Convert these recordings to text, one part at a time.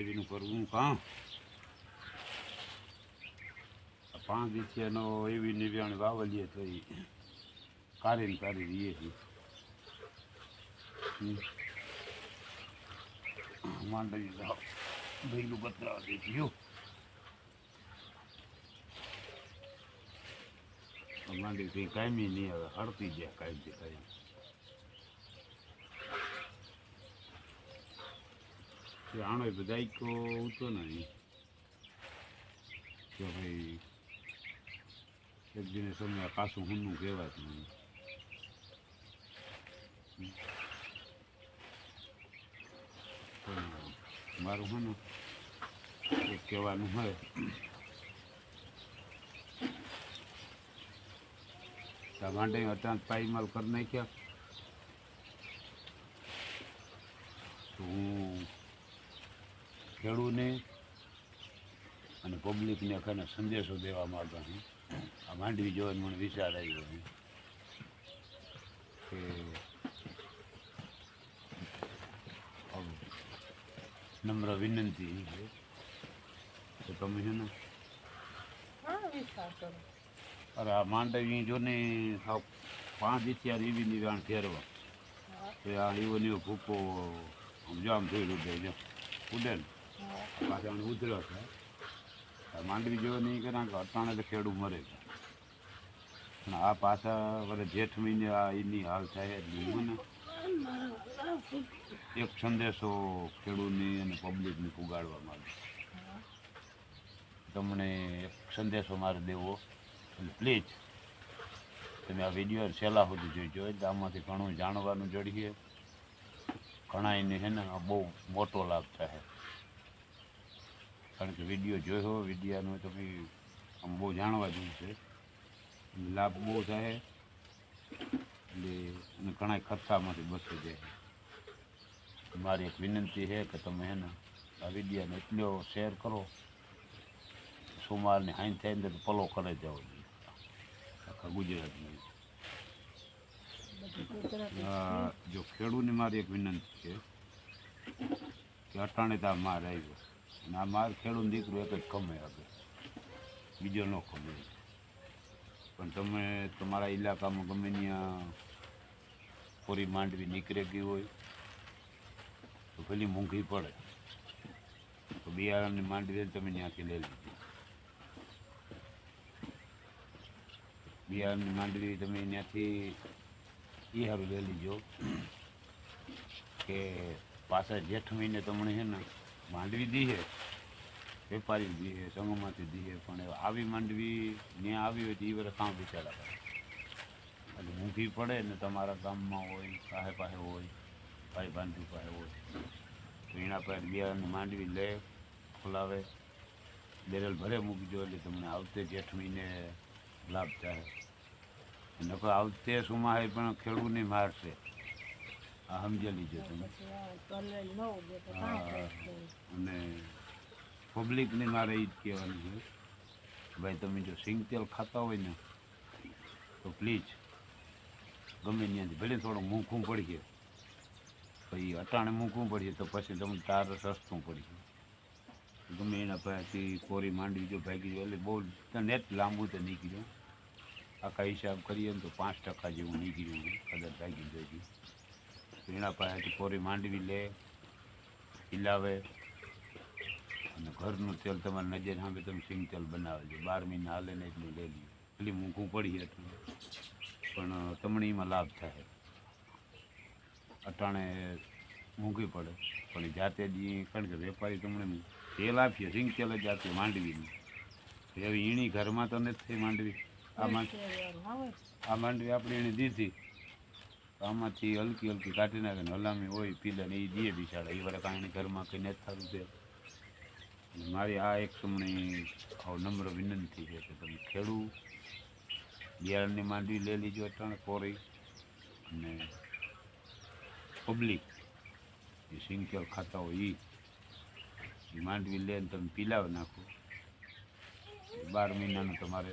માંડવીનું કરવું કાં 5 દિવસનો એવી નિવ્યાણી વાવલીએ તો એ કાઢીને રહીએ છીએ માંડવી ભેગું બતરાવા દે ગયું માંડવી કંઈ કાયમી નહીં હવે હળતી જાય કાયમથી કાયમ આણો બધા કો ઉતો નહીં કે ભાઈ એક દિને સમય પાછું હુંનું કહેવાય જ નહીં મારું હું એક કહેવાનું હોય માંડે અચાનક પાઈમાલ કરી નાખ્યા તો હું ખેડૂતને અને પબ્લિકને અખાને સંદેશો દેવા માંગતો છું આ માંડવી જોઈને મને વિચાર આવ્યો કે નમ્ર વિનંતી છે તો તમે છે ને અરે આ માંડવી જો ને 5 દિવસ એવી નિવાણ ફેરવા તો આ એવો ને એવો ભૂકો જામ થઈ ઉડે જો ઉડે ને પાછા ઉતર્યો છે માંડવી જેવો નહીં કરે કે અટાણે તો ખેડૂત મરે છે પણ આ પાછા વરે જેઠ મહિને આ એની હાલ થાય એટલે ને એક સંદેશો ખેડૂતની અને પબ્લિકને પુગાડવા માંગે તમને એક સંદેશો મારે દેવો એટલે પ્લીઝ તમે આ વિડીયો છેલ્લા સુધી જોઈજો એટલે આમાંથી ઘણું જાણવાનું જડીએ ઘણા એને છે ને બહુ મોટો લાભ થાય કારણ કે વિડીયો જોયો વિડીયાનું તમે આમ બહુ જાણવા જેવું છે લાભ બહુ થાય એટલે અને ઘણા ખર્ચામાંથી બચી જાય મારી એક વિનંતી છે કે તમે છે ને આ વિડીયાને એટલો શેર કરો સોમવારની હાઈ થાય ને તો પલો કરે જાઓ આખા ગુજરાતમાં જો ખેડૂતની મારી એક વિનંતી છે કે અટાણે તો આ માર આવ્યો અને આ માર ખેડૂત દીકરો એક જ કમે આપે બીજો ન કમે પણ તમે તમારા ઇલાકામાં ગમે ત્યાં કોરી માંડવી નીકળે ગઈ હોય તો પેલી મોંઘી પડે તો બિયારણની માંડવી તમે ત્યાંથી લઈ લીધી બિયારણની માંડવી તમે ત્યાંથી એ સારું લઈ લીજો કે પાછા જેઠ મહિને તમને છે ને માંડવી દીએ વેપારી દીએ સંઘમાંથી દીએ પણ આવી માંડવી ત્યાં આવી હોય તો એ વરે કામ વિચારા કરે એટલે મોંઘી પડે ને તમારા ગામમાં હોય પાસે હોય ભાઈ બાંધવી પાસે હોય તો એના પાસે બિયારણની માંડવી લે ખોલાવે બેરલ ભરે મૂકજો એટલે તમને આવતે જેઠ મહિને લાભ થાય નકર આવતે સુમાહે પણ ખેડૂતને મારશે આ સમજી લીજો તમે અને પબ્લિકને મારે એ જ કહેવાનું છે ભાઈ તમે જો સિંગ તેલ ખાતા હોય ને તો પ્લીઝ ગમે ત્યાંથી ભલે થોડું મૂંઘું પડીએ પછી અટાણે મૂંઘું પડીએ તો પછી તમને તાર સસ્તું પડીએ ગમે એના પાસેથી કોરી માંડવી જો ભાગી જાય એટલે બહુ નેટ લાંબુ તો નીકળ્યું આખા હિસાબ કરીએ ને તો 5% જેવું નીકળ્યું કદાચ ભાગી જાય તો એના પાસેથી કોરી માંડવી લે હિલાવે અને ઘરનું તેલ તમારી નજર સામે તમે સિંગ તેલ બનાવે છે 12 મહિના હાલે ને એટલું લઈ લ્યો એટલી મૂંઘું પડીએ એટલું પણ તમને એમાં લાભ થાય અટાણે મૂંઘી પડે પણ જાતે જ કારણ કે વેપારી તમને તેલ આપીએ સિંગ તેલ જ આપીએ માંડવીનું એવી ઈણી ઘરમાં તો નથી થઈ માંડવી આ માંડવી આપણે એને દીધી આમાંથી હલકી હલકી કાઢી નાખે ને હલામી હોય પીલે ને એ દે બિચારા એ વાળા કાંઈ ઘરમાં કંઈ નથી થતું છે મારી આ એક સમયની નમ્ર વિનંતી છે કે તમે ખેડૂત બિયારણની માંડવી લઈ લીજો અટાણે કોરી અને પબ્લિક એ સિંગતેલ ખાતા હોય એ માંડવી લઈને તમે પીલાવી નાખો 12 મહિનાનું તમારે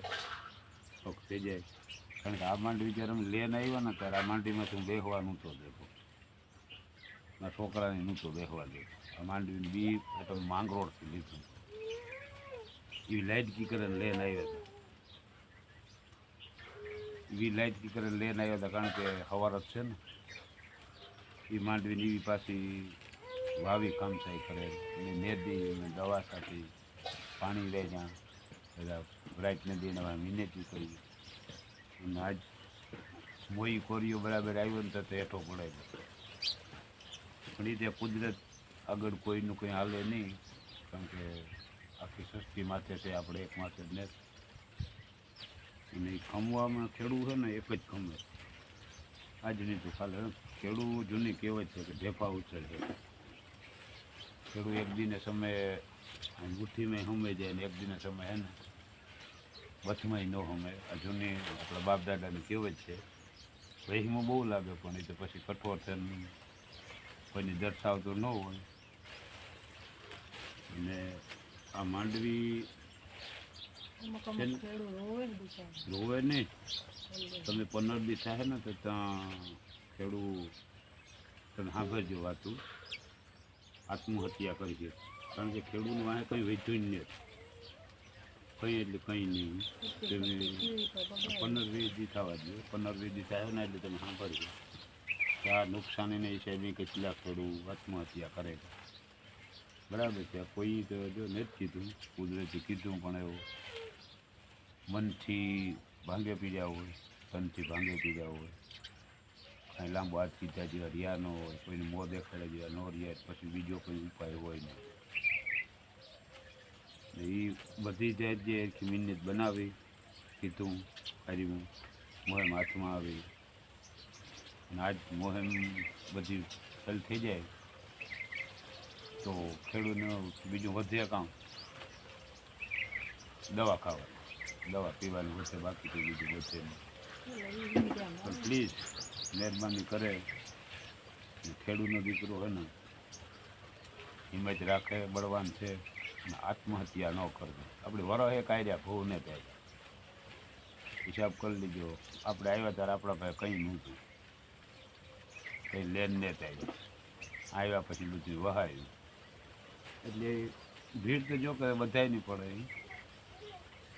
શોખ થઈ જાય કારણ કે આ માંડવી જ્યારે અમે લઈને આવ્યા ને ત્યારે આ માંડવીમાં હું બેહવાનું તો દેખો ના છોકરાને નહોતો બેસવા દે. આ માંડવીને બી એટલે માંગરોળથી લીધું. એવી લાઈટકી કરીને લઈને આવ્યા હતા. એવી લાઈટકી કરીને લઈને આવ્યા હતા કારણ કે સવાર જ છે ને એ માંડવીને એવી પાછી વાવી કામસાઈ કરે એની નેદી દવા સાથે પાણી લે જ્યાં બધા બ્રાઇટ નદીને મિનેટી કરી અને આજ મોઈ કોરીઓ બરાબર આવ્યો ને તો હેઠો પડાય પણ એ ત્યાં કુદરત આગળ કોઈનું કંઈ હાલે નહીં કારણ કે આખી સૃષ્ટિ માથે છે આપણે એક માથે જ ને અને એ ખમવામાં ખેડૂ છે ને એક જ ખમે આજ નહીં તો ખાલે ખેડૂ જૂની કહેવત છે કે ઢેફા ઉછળ છે. ખેડૂ એક દિને સમયે મુઠ્ઠીમાં હમે જાય ને એક દિને સમય હે ને બથમાં ન હમે. આ જૂની આપણા બાપ દાદાની કહેવત છે. વહીમાં બહુ લાગે પણ એ તો પછી કઠોર છે કોઈને દર્શાવતો ન હોય. અને આ માંડવી રોવે નહીં. તમે 15 દિવસ થાય ને તો ત્યાં ખેડૂ તમે સાંભળજો વાતું આત્મહત્યા કરી છે કારણ કે ખેડૂતનું વાંહે કંઈ વેચ્યું નહીં કંઈ એટલે કંઈ નહીં. તમે 15-20 દી થવા દો. 15-20 દી થાય ને એટલે તમે સાંભળજો કે આ નુકસાનીને હિસાબે કેટલા ખેડૂત આત્મહત્યા કરે છે. બરાબર છે. કોઈ તો જો નથી કીધું કુદરતી કીધું પણ એવું મનથી ભાંગે પીડ્યા હોય તનથી ભાંગે પીડ્યા હોય કાંઈ લાંબો હાથ કીધા જેવા રહ્યા ન હોય કોઈને મોં દેખાડ્યા જેવા ન રહ્યા પછી બીજો કોઈ ઉપાય હોય નહીં. એ બધી જાત જે મહેનત બનાવી કીધું કર્યું મોહેમ હાથમાં આવી અને આજ મોહેમ બધી ફેલ થઈ જાય તો ખેડૂતને બીજું વધે કામ દવા ખાવાની દવા પીવાની વધે બાકી તો બીજું વધે નહીં. પણ પ્લીઝ મહેરબાની કરે ખેડૂતનો દીકરો હોય ને હિંમત રાખે બળવાન છે અને આત્મહત્યા ન કરજો. આપણે વરહે કાઢ્યા ભૂ ને થાય હિસાબ કરી લીધો. આપણે આવ્યા ત્યારે આપણા પાસે કંઈ નહોતું કંઈ લેન ને થાય આવ્યા પછી બધું વહાયું એટલે ભીડ તો જો કે બધાય નહીં પડે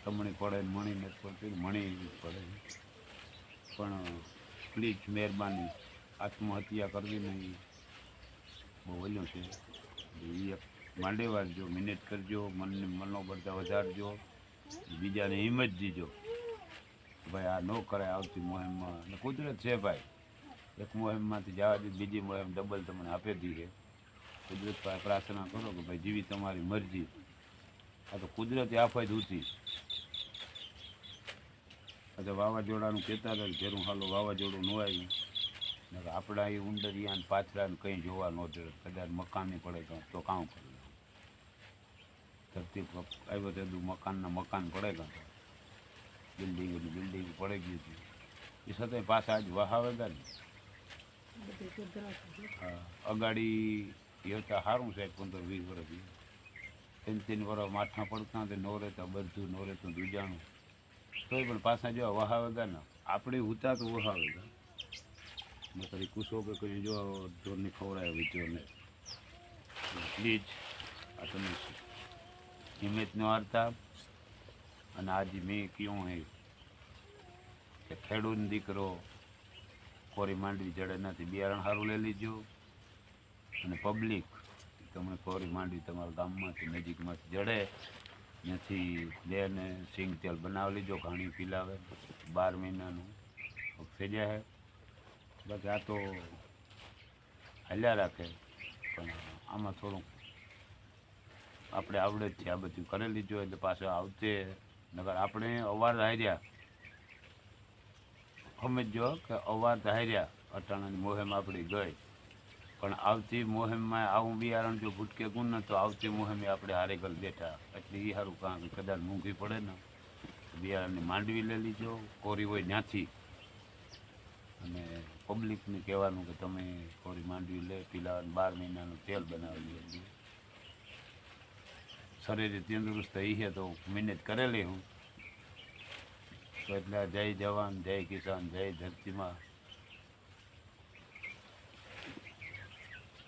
કમણી પડે મણી નથી પડતી મણી પડે પણ પ્લીઝ મહેરબાની આત્મહત્યા કરવી નહીં બહુ વહેલું છે. એ માંડે વાળજો મહેનત કરજો મનને મનોબળતા વધારજો બીજાને હિંમત દીજો ભાઈ આ ન કરે આવતી મોહેમમાં. અને કુદરત છે ભાઈ એક મોહેમમાંથી જવા દે બીજી મોહેમ ડબલ તમને આપી દઈએ. કુદરત પાસે પ્રાર્થના કરો કે ભાઈ જેવી તમારી મરજી. આ તો કુદરતી આફત હતી. અથવા વાવાઝોડાનું કહેતા હતા ઘેરું હાલો વાવાઝોડું ન આવ્યું ને આપણા એ ઉંડરિયા ને પાથરાને કંઈ જોવા ન જડે કદાચ મકાન નહીં પડે તો કામ કરે ધરતી આવ્યો તો મકાન પડે કાં બિલ્ડિંગ પડે ગયું હતું એ છતાંય પાછા આજ વહાવેગા ને. હા અગાડી એ હતા સારું છે 15-20 વર્ષથી 3 વર્ષ માઠા પડતા તે નો રહેતા બધું નો રહેતું દૂજાણું તોય પણ પાછા જો વહાવેગા ને આપણે ઉતા તો વહાવેગા ને કરી કુસો કે કરી જો ઢોરને ખવડાવે વિચોરને. પ્લીઝ આ તમે હિંમત ન હારતા. અને આજે મેં કહ્યું હે કે ખેડૂતનો દીકરો કોરી માંડવી જડે નથી બિયારણ સારું લઈ લીજો અને પબ્લિક તમને કોરી માંડવી તમારા ગામમાંથી નજીકમાંથી જડે નથી લેને સિંગ તેલ બનાવી લીજો ઘાણી પીલાવે 12 મહિનાનું થઈ જાય. બાકી આ તો હાલ્યા રાખે પણ આમાં થોડુંક આપણે આવડે જ છે આ બધું કરી લીધું એટલે પાછળ આવતે નગર આપણે અવાર હાર્યા સમજો કે અવાર હાર્યા અટાણાની મોહેમ આપણી ગઈ પણ આવતી મોહેમમાં આવું બિયારણ જો ભૂટકે ગુણ તો આવતી મોહેમે આપણે હારેગલ બેઠા એટલે એ સારું કામ કદાચ મૂંઘી પડે ને બિયારણની માંડવી લઈ લીજો કોરી હોય ત્યાંથી અને પબ્લિકને કહેવાનું કે તમે કોરી માંડવી લે પીલાવાનું 12 મહિનાનું તેલ બનાવી લે. શરીરે તંદુરસ્ત છે તો મહેનત કરેલી હું તો એટલે જય જવાન જય કિસાન જય ધરતીમાં